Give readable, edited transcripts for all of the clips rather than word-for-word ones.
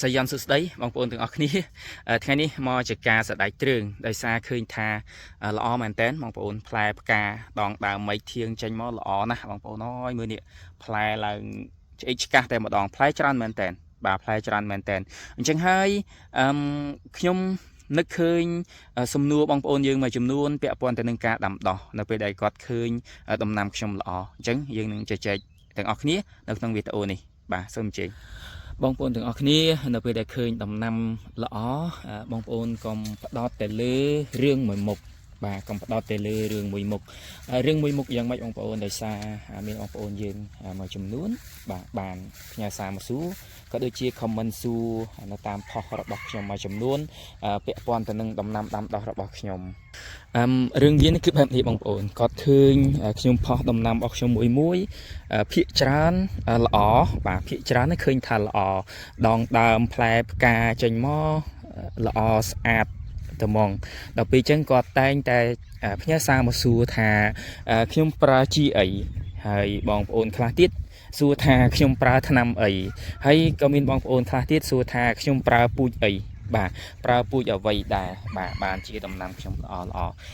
សយ័នសុស្ដីបងប្អូនទាំងអស់គ្នាថ្ងៃនេះមកជាការសដាច់គ្រឿងដោយសារឃើញថាល្អមែនតើបងប្អូនផ្លែផ្កាដងដើមមីធៀងចេញមកល្អណាស់បងប្អូនអើយមើលនេះផ្លែឡើងឆ្អិចឆ្កាស់តែម្ដងផ្លែច្រើនមែនតើបាទផ្លែច្រើនមែនតើអញ្ចឹងហើយខ្ញុំនឹកឃើញសំណួរបងប្អូនយើងមួយចំនួនពាក់ព័ន្ធទៅនឹងការដាំដុះនៅពេលដែលគាត់ឃើញដំណាំខ្ញុំល្អអញ្ចឹងយើងនឹងជជែកទាំងអស់គ្នានៅក្នុងវីដេអូនេះបាទសូមអញ្ជើញបងប្អូនទាំងអស់គ្នានៅពេលដែលឃើញដំណាំល្អបងប្អូនកុំផ្ដោតតែលើរឿងមួយមុខបាទកុំផ្ដោតតែលើរឿងមួយមុខរឿងមួយមុខយ៉ាងម៉េចបងប្អូនដោយសារមានបងប្អូនយើងមួយចំនួនបាទបានផ្ញើសារមកសួរក៏ដូចជា comment សួរនៅតាមផុសរបស់ខ្ញុំមួយចំនួនពាក់ព័ន្ធទៅនឹងដំណាំដាំដុះរបស់ខ្ញុំរឿងវានេះគឺបែបនេះបងប្អូនគាត់ឃើញខ្ញុំផុសដំណាំរបស់ខ្ញុំមួយភាគច្រើនល្អបាទភាគច្រើនឃើញថាល្អដងដើមផ្លែផ្កាចេញមកល្អស្អាតតែហ្មងដល់ពេលអញ្ចឹងគាត់តែងតែផ្ញើសារមកសួរថាខ្ញុំប្រើជីអីហើយបងប្អូនខ្លះទៀតសួរថាខ្ញុំប្រើថ្នាំអីហើយក៏មានបងប្អូនខ្លះទៀតសួរថាខ្ញុំប្រើពូជអីបាទប្រើពូជអ្វីដែរបាទបានជាដំណាំខ្ញុំល្អ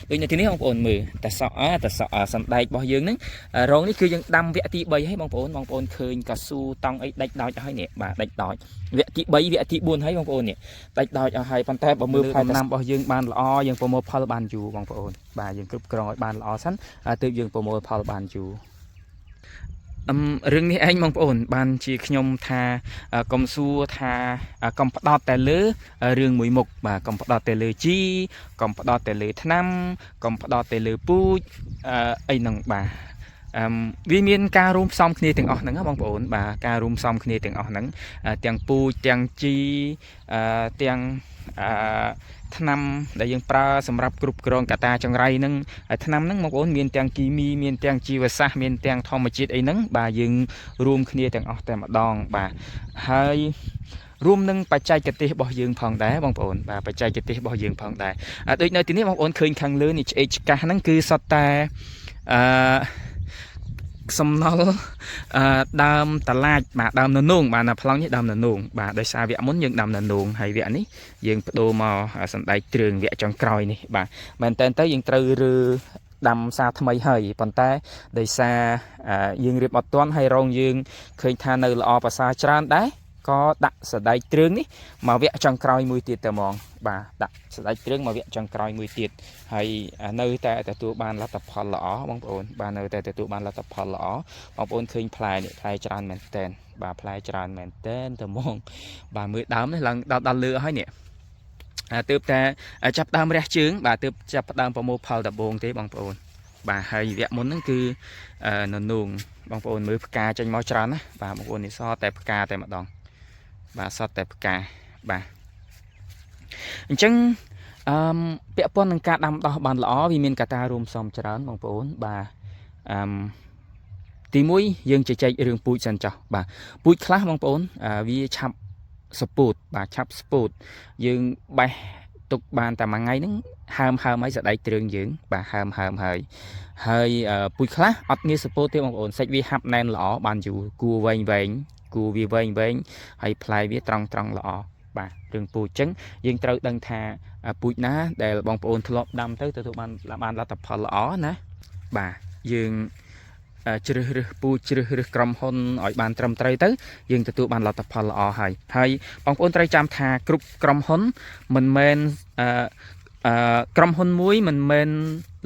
ដូចនៅទីនេះបងប្អូនមើលតែសក់សណ្ដែករបស់យើងហ្នឹងរងនេះគឺយើងដាំវគ្គទី3ហើយបងប្អូនឃើញកៅស៊ូតង់អីដាច់ដោចហើយនេះបាទដាច់ដោចវគ្គទី3វគ្គទី4ហើយបងប្អូននេះដាច់ដោចអស់ហើយប៉ុន្តែបើមើលផ្លែដំណាំរបស់យើងបានល្អយើងប្រមូលផលបានយូរបងប្អូនបាទយើងគ្រប់គ្រងឲ្យបានល្អសិនទើបយើងប្រមូលផលបានយូររឿងនេះឯងបងប្អូនបានជាខ្ញុំថាកុំសួរថាកុំផ្ដោតតែលើរឿងមួយមុខបាទកុំផ្ដោតតែលើជីកុំផ្ដោតតែលើថ្នាំកុំផ្ដោតតែលើពូជអីហ្នឹងបាទវាមានការរួមផ្សំគ្នាទាំងអស់ហ្នឹងបងប្អូនបាទការរួមផ្សំគ្នាទាំងអស់ហ្នឹងទាំងពូជទាំងជីទាំងថ្នាំដែលយើងប្រើសម្រាប់គ្រប់គ្រងកត្តាចង្រៃហ្នឹងហើយថ្នាំហ្នឹងបងប្អូនមានទាំងគីមីមានទាំងជីវសាស្ត្រមានទាំងធម្មជាតិអីហ្នឹងបាទយើងរួមគ្នាទាំងអស់តែម្ដងបាទហើយរួមនឹងបច្ចេកទេសរបស់យើងផងដែរបងប្អូនបាទបច្ចេកទេសរបស់យើងផងដែរដូចនៅទីនេះបងប្អូនឃើញខាងលើនេះឆ្អេកឆ្កាស់ហ្នឹងគឺសុទ្ធតែសំណល់ដើមតឡាចបាទដើមននោងបាទនៅប្លង់នេះដើមននោងបាទដោយសារវគ្គមុនយើងដាំននោងហើយវគ្គនេះយើងបដូរមកសណ្ដែកគ្រឿងវគ្គចុងក្រោយនេះបាទមែនតើទៅយើងត្រូវរើដាំសារថ្មីហើយប៉ុន្តែដោយសារយើងរៀបអត់ទាន់ហើយរងយើងឃើញថានៅល្អប្រសើរច្រើនដែរក៏ដាក់សណ្ដែកគ្រឿងនេះមកវគ្គចុងក្រោយមួយទៀតតែហ្មងបាទដាក់សណ្ដែកគ្រឿងមកវគ្គចុងក្រោយមួយទៀតហើយនៅតែទទួលបានលទ្ធផលល្អបងប្អូនបាទនៅតែទទួលបានលទ្ធផលល្អបងប្អូនឃើញផ្លែនេះផ្លែច្រើនមែនតើបាទផ្លែច្រើនមែនតើតែហ្មងបាទមើលដើមនេះឡើងដល់លើហើយនេះទើបតែចាប់ដើមរះជើងបាទទើបចាប់ដើមប្រមូលផលដំបូងទេបងប្អូនបាទហើយវគ្គមុនហ្នឹងគឺននោងបងប្អូនមើលផ្កាចេញមកច្រើនណាបាទបងប្អូននេះសតែផ្កាតែម្ដងបាទសតតែផ្កាបាទអញ្ចឹងពាក់ព័ន្ធនឹងការដាំដុះបានល្អវាមានកត្តារួមផ្សំច្រើនបងប្អូនបាទទី1យើងជជែករឿងពូជសិនចុះបាទពូជខ្លះបងប្អូនវាឆាប់សពូតបាទឆាប់ស្ពូតយើងបេះទុកបានតែមួយថ្ងៃហ្នឹងហើមហើយសណ្ដែកគ្រឿងយើងបាទហើមហើយពូជខ្លះអត់ងាយសពូតទេបងប្អូនសាច់វាហាប់ណែនល្អបានយូរគួរវែងគួរវាវែងហើយផ្លែវាត្រង់ល្អបាទរឿងពូជចឹងយើងត្រូវដឹងថាពូជណាដែលបងប្អូនធ្លាប់ដាំទៅទទួលបានលទ្ធផលល្អណាបាទយើងជ្រើសរើសពូជជ្រើសរើសក្រុមហ៊ុនឲ្យបានត្រឹមត្រូវទៅយើងទទួលបានលទ្ធផលល្អហើយបងប្អូនត្រូវចាំថាគ្រប់ក្រុមហ៊ុនមិនមែនក្រុមហ៊ុនមួយមិនមែន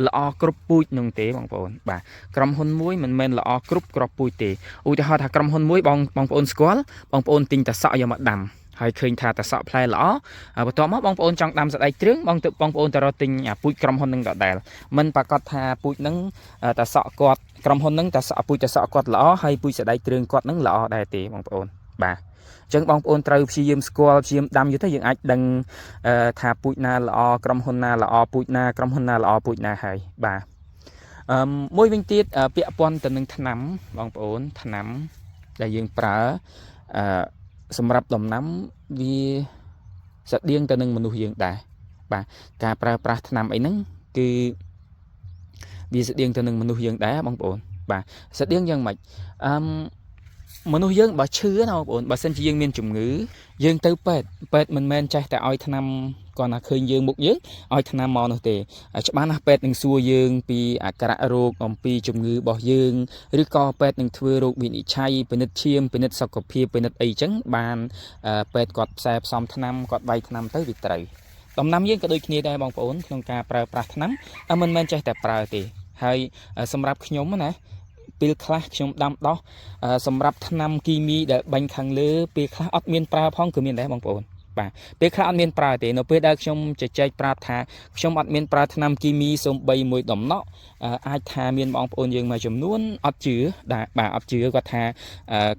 ល្អគ្រប់ពូជនោះទេបងប្អូនបាទក្រុមហ៊ុនមួយមិនមែនល្អគ្រប់គ្រាប់ពូជទេឧទាហរណ៍ថាក្រុមហ៊ុនមួយបងប្អូនស្គាល់បងប្អូនទិញតែសក់យកមកដាំហើយឃើញថាតសក់ផ្លែល្អបន្ទាប់មកបងប្អូនចង់ដាំសណ្ដែកគ្រឿងបងប្អូនទៅរកទិញពូជក្រុមហ៊ុននឹងដដែលមិនប្រកាសថាពូជនឹងតសក់គាត់ក្រុមហ៊ុននឹងពូជតសក់គាត់ល្អហើយពូជសណ្ដែកគ្រឿងគាត់នឹងល្អដែរទេបងប្អូនបាទអញ្ចឹងបងប្អូនត្រូវព្យាយាមស្គាល់ព្យាយាមដាំយូរទៅយើងអាចដឹងថាពូជណាល្អក្រុមហ៊ុនណាល្អពូជណាក្រុមហ៊ុនណាល្អពូជណាហើយបាទមួយវិញទៀតពាក់ព័ន្ធទៅនឹងថ្នាំបងប្អូនថ្នាំដែលយើងប្រើសម្រាប់ដំណាំវាស្តៀងទៅនឹងមនុស្សយើងដែរបាទការប្រើប្រាស់ថ្នាំអីហ្នឹងគឺវាស្តៀងទៅនឹងមនុស្សយើងដែរបងប្អូនបាទស្តៀងយ៉ាងម៉េច មនុស្សយើងបើឈឺណាបងប្អូនបើសិនជាយើងមានជំងឺយើងទៅពេទ្យមិនមែនចេះតែឲ្យថ្នាំគាត់ណាឃើញយើងមុខយើងឲ្យថ្នាំមកនោះទេច្បាស់ណាស់ពេទ្យនឹងសួរយើងពីអាការៈរោគអំពីជំងឺរបស់យើងឬក៏ពេទ្យនឹងធ្វើរោគវិនិច្ឆ័យពិនិត្យឈាមពិនិត្យសុខភាពពិនិត្យអីចឹងបានពេទ្យគាត់ផ្សាយផ្សំថ្នាំគាត់វាយថ្នាំទៅវាត្រូវដំណាំយើងក៏ដូចគ្នាដែរបងប្អូនក្នុងការប្រើប្រាស់ថ្នាំមិនមែនចេះតែប្រើទេហើយសម្រាប់ខ្ញុំណាពេលខ្លះខ្ញុំដាំដោះសម្រាប់ថ្នាំគីមីដែលបាញ់ខាងលើពេលខ្លះអត់មានប្រើផងគឺមានដែរបងប្អូនបាទពេលខ្លះអត់មានប្រើទេនៅពេលដែលខ្ញុំជជែកប្រាប់ថាខ្ញុំអត់មានប្រើថ្នាំគីមីសូម្បីមួយដំណក់អាចថាមានបងប្អូនយើងមួយចំនួនអត់ជឿបាទអត់ជឿគាត់ថា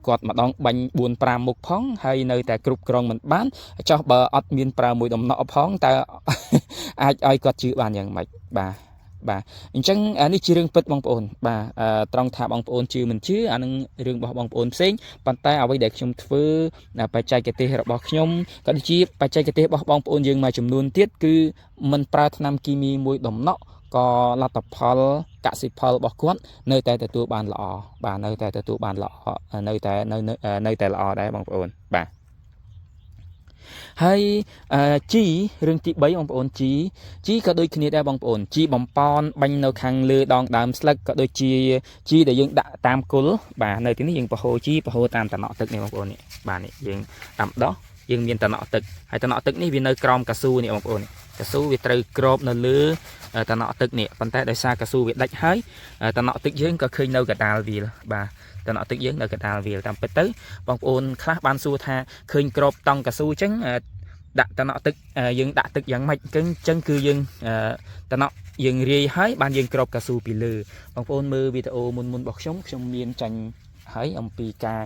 គាត់ម្ដងបាញ់4 5មុខផងហើយនៅតែគ្រប់គ្រងមិនបានចោះបើអត់មានប្រើមួយដំណក់ផងតើអាចឲ្យគាត់ជឿបានយ៉ាងម៉េចបាទអញ្ចឹងនេះជារឿងពិតបងប្អូនបាទត្រង់ថាបងប្អូនជឿមិនជឿអានឹងរឿងរបស់បងប្អូនផ្សេងប៉ុន្តែអ្វីដែលខ្ញុំធ្វើបច្ចេកទេសរបស់ខ្ញុំក៏ដូចជាបច្ចេកទេសរបស់បងប្អូនយើងមួយចំនួនទៀតគឺមិនប្រើថ្នាំគីមីមួយដំណក់ក៏លទ្ធផលកសិផលរបស់គាត់នៅតែទទួលបានល្អបាទនៅតែទទួលបានល្អនៅតែល្អដែរបងប្អូនបាទហើយជីរឿងទី3បងប្អូនជីក៏ដូចគ្នាដែរបងប្អូនជីបំប៉នបាញ់នៅខាងលើដងដើមស្លឹកក៏ដូចជាជីដែលយើងដាក់តាមគល់បាទនៅទីនេះយើងប្រហូរជីប្រហូរតាមតំណក់ទឹកនេះបងប្អូននេះបាទនេះយើងដាំដោះយើងមានតំណក់ទឹកហើយតំណក់ទឹកនេះវានៅក្រោមកស៊ូនេះបងប្អូនកស៊ូវាត្រូវក្របនៅលើតំណក់ទឹកនេះប៉ុន្តែដោយសារកស៊ូវាដាច់ហើយតំណក់ទឹកយើងក៏ឃើញនៅកដាលវាបាទតំណក់ទឹកយើងនៅកដាលវាតាមពិតទៅបងប្អូនខ្លះបានសួរថាឃើញក្របតង់កស៊ូអញ្ចឹងដាក់តំណក់ទឹកយើងដាក់ទឹកយ៉ាងម៉េចអញ្ចឹងគឺយើងតំណក់យើងរាយហើយបានយើងក្របកស៊ូពីលើបងប្អូនមើលវីដេអូមុនរបស់ខ្ញុំមានចាញ់ហើយអំពីការ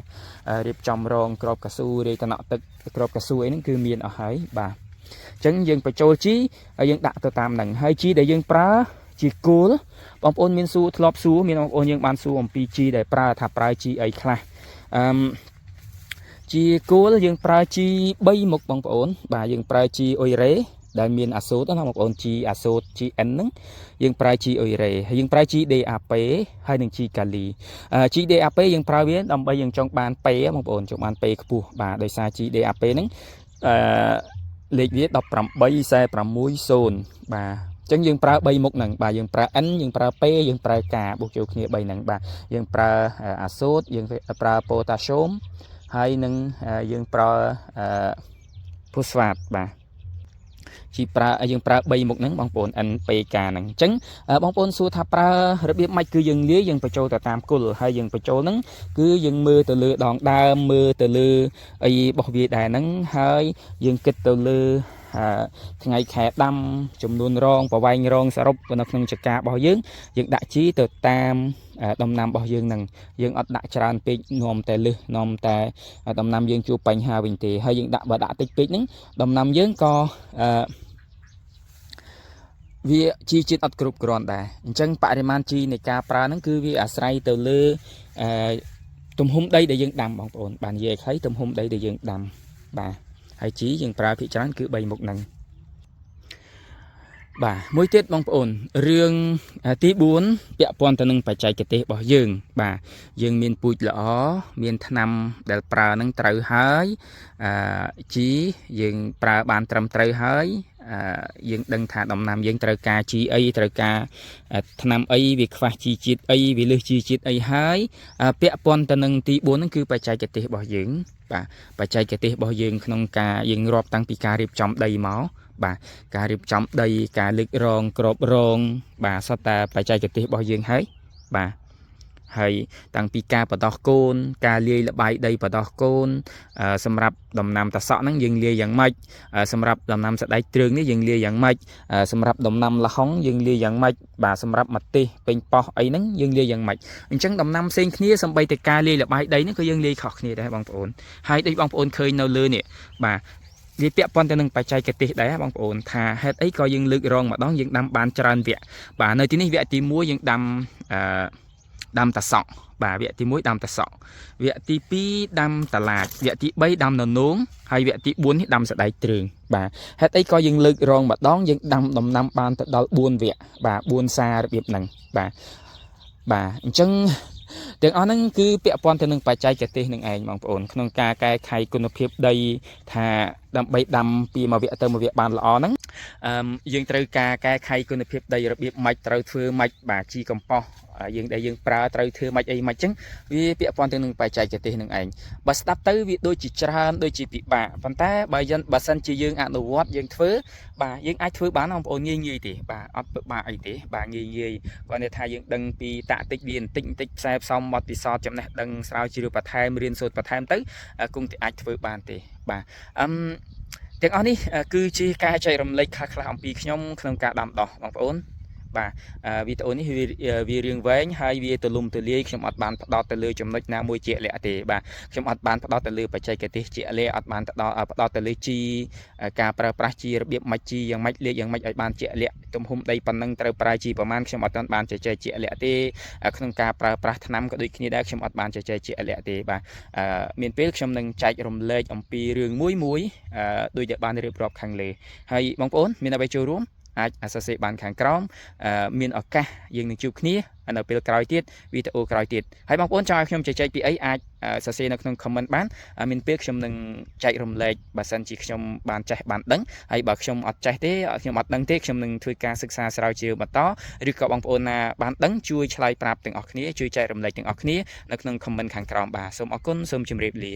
រៀបចំរងក្របកស៊ូរាយតំណក់ទឹកក្របកស៊ូអីហ្នឹងគឺមានអស់ហើយបាទអញ្ចឹងយើងបញ្ចូលជីហើយយើងដាក់ទៅតាមហ្នឹងហើយជីដែលយើងប្រើជីគោលបងប្អូនមានសួរធ្លាប់សួរមានបងប្អូនយើងបានសួរអំពីជីដែលប្រើថាប្រើជីអីខ្លះជីគោលយើងប្រើជី3មុខបងប្អូនបាទយើងប្រើជីអ៊ុយរ៉េដែលមានអាសូតណាបងប្អូនជីអាសូតជី N ហ្នឹងយើងប្រើជីអ៊ុយរ៉េហើយយើងប្រើជី DAP ហើយនឹងជីកាលីជី DAP យើងប្រើវាដើម្បីយើងចង់បានពេបងប្អូនចង់បានពេខ្ពស់បាទដោយសារជី DAP ហ្នឹងលេខវា18 460បាទអញ្ចឹងយើងប្រើ3មុខហ្នឹងបាទយើងប្រើ N យើងប្រើ P យើងប្រើ K បូកចូលគ្នា3ហ្នឹងបាទយើងប្រើអាសូតយើងប្រើប៉ូតាស្យូមហើយនឹងយើងប្រើផូស្វាតបាទយើងប្រើ3មុខហ្នឹងបងប្អូន NPK ហ្នឹងអញ្ចឹងបងប្អូនសួរថាប្រើរបៀបម៉េចគឺយើងលាយយើងបញ្ចូលទៅតាមគុលហើយយើងបញ្ចូលហ្នឹងគឺយើងមើលទៅលើដងដើមមើលទៅលើអីរបស់វាដែរហ្នឹងហើយយើងគិតទៅលើថ្ងៃខែដាំចំនួនរងប្រវែងរងសរុបនៅក្នុងចការបស់យើងដាក់ជីទៅតាមដំណាំរបស់យើងហ្នឹងយើងអត់ដាក់ច្រើនពេកនាំតែលឹះនាំតែដំណាំយើងជួបបញ្ហាវិញទេហើយយើងបើដាក់តិចពេកហ្នឹងដំណាំយើងក៏វាជីជាតិអត់គ្រប់គ្រាន់ដែរអញ្ចឹងបរិមាណជីនៃការប្រើហ្នឹងគឺវាអាស្រ័យទៅលើទំហំដីដែលយើងដាំបងប្អូនបាននិយាយឲ្យទំហំដីដែលយើងដាំបាទហើយជីយើងប្រើភាគច្រើនគឺ3មុខហ្នឹងបាទមួយទៀតបងប្អូនរឿងទី4ពាក់ព័ន្ធទៅនឹងបច្ចេកទេសរបស់យើងបាទយើងមានពូជល្អមានថ្នាំដែលប្រើនឹងត្រូវហើយជីយើងប្រើបានត្រឹមត្រូវហើយយើងដឹងថាដំណាំយើងត្រូវការជីអីត្រូវការថ្នាំអីវាខ្វះជីជាតិអីវាលើសជីជាតិអីហើយពាក់ព័ន្ធទៅនឹងទី4ហ្នឹងគឺបច្ចេកទេសរបស់យើងបាទបច្ចេកទេសរបស់យើងក្នុងការយើងរាប់តាំងពីការរៀបចំដីមកបាទការរៀបចំដីការលើករងក្របរងបាទសុទ្ធតែបច្ចេកទេសរបស់យើងហើយបាទហើយតាំងពីការបដោះកូនការលាយល្បាយដីបដោះកូនសម្រាប់ដំណាំតសក់ហ្នឹងយើងលាយយ៉ាងម៉េចសម្រាប់ដំណាំសណ្តែកទ្រឿងនេះយើងលាយយ៉ាងម៉េចសម្រាប់ដំណាំលហុងយើងលាយយ៉ាងម៉េចបាទសម្រាប់ម្ទេសពេញប៉ោះអីហ្នឹងយើងលាយយ៉ាងម៉េចអញ្ចឹងដំណាំផ្សេងគ្នាសម្បីតែការលាយល្បាយដីនេះក៏យើងលាយខុសគ្នាដែរបងប្អូនហើយដូចបងប្អូនឃើញនៅលើនេះបាទវាពាក់ព័ន្ធទៅនឹងបច្ចេកទេសដែរបងប្អូនថាហេតុអីក៏យើងលើករងម្ដងយើងដាំបានច្រើនវគ្គបាទនៅទីនេះវគ្គទី1យើងដាំតសក់បាទវគ្គទី1ដាំតសក់វគ្គទី2ដាំតឡាចវគ្គទី3ដាំននងហើយវគ្គទី4នេះដាំសណ្តែកទ្រឿងបាទហេតុអីក៏យើងលើករងម្ដងយើងដាំដំណាំបានទៅដល់4វគ្គបាទ4សាររបៀបហ្នឹងបាទអញ្ចឹង ទាំងអស់ហ្នឹងគឺពាក់ព័ន្ធទៅនឹងបច្ចេកទេសនឹងឯងបងប្អូនក្នុងការកែខៃគុណភាពដីថាដើម្បីដាំពីមួយវគ្គទៅមួយវគ្គបានល្អហ្នឹងយើងត្រូវការកែខៃគុណភាពដីរបៀបម៉េចត្រូវធ្វើម៉េចបាទជីកំប៉ុស្តយើងដែលយើងប្រើត្រូវធ្វើម៉េចអីម៉េចចឹងវាពាក់ព័ន្ធទៅនឹងបច្ចេកទេសនឹងឯងបើស្ដាប់ទៅវាដូចជាច្រើនដូចជាពិបាកប៉ុន្តែបើសិនជាយើងអនុវត្តយើងធ្វើបាទយើងអាចធ្វើបានបងប្អូនងាយទេបាទអត់ពិបាកអីទេបាទងាយគាត់និយាយថាយើងដឹងពីតាក់តិចវាបន្តិចផ្សែផ្សំបទពិសោធន៍ចំណេះដឹងស្រាវជ្រាវបន្ថែមរៀនសូត្របន្ថែមទៅគង់តែអាចធ្វើបានទេបាទទាំងអស់នេះគឺជាការចែករំលែកខ្លះអំពីខ្ញុំក្នុងការដាំដុះបងប្អូនបាទវីដេអូនេះវារៀងវែងហើយវាទូលំទូលាយខ្ញុំអត់បានផ្ដោតទៅលើចំណុចណាមួយជាក់លាក់ទេបាទខ្ញុំអត់បានផ្ដោតទៅលើបច្ចេកទេសជាក់លាក់អត់បានផ្ដោតទៅលើជីការប្រើប្រាស់ជីរបៀបម៉េចជីយ៉ាងម៉េចលេខយ៉ាងម៉េចឲ្យបានជាក់លាក់ទំហំដីប៉ុណ្ណឹងត្រូវប្រើជីប្រមាណខ្ញុំអត់ទាន់បានជជែកជាក់លាក់ទេក្នុងការប្រើប្រាស់ថ្នាំក៏ដូចគ្នាដែរខ្ញុំអត់បានជជែកជាក់លាក់ទេបាទមានពេលខ្ញុំនឹងចែករំលែកអំពីរឿងមួយដូចដែលបានរៀបរាប់ខាងលើហើយបងប្អូនមានអ្វីចូលរួមអាចសរសេរបានខាងក្រោមមានឱកាសយើងនឹងជួបគ្នានៅពេលក្រោយទៀតវីដេអូក្រោយទៀតហើយបងប្អូនចង់ឲ្យខ្ញុំជជែកពីអីអាចសរសេរនៅក្នុង comment បានមានពេលខ្ញុំនឹងចែករំលែកបើសិនជាខ្ញុំបានចេះបានដឹងហើយបើខ្ញុំអត់ចេះទេខ្ញុំអត់ដឹងទេខ្ញុំនឹងធ្វើការសិក្សាស្រាវជ្រាវបន្តឬក៏បងប្អូនណាបានដឹងជួយឆ្លើយប្រាប់ទាំងអស់គ្នាជួយចែករំលែកទាំងអស់គ្នានៅក្នុង comment ខាងក្រោមបាទសូមអរគុណសូមជម្រាបលា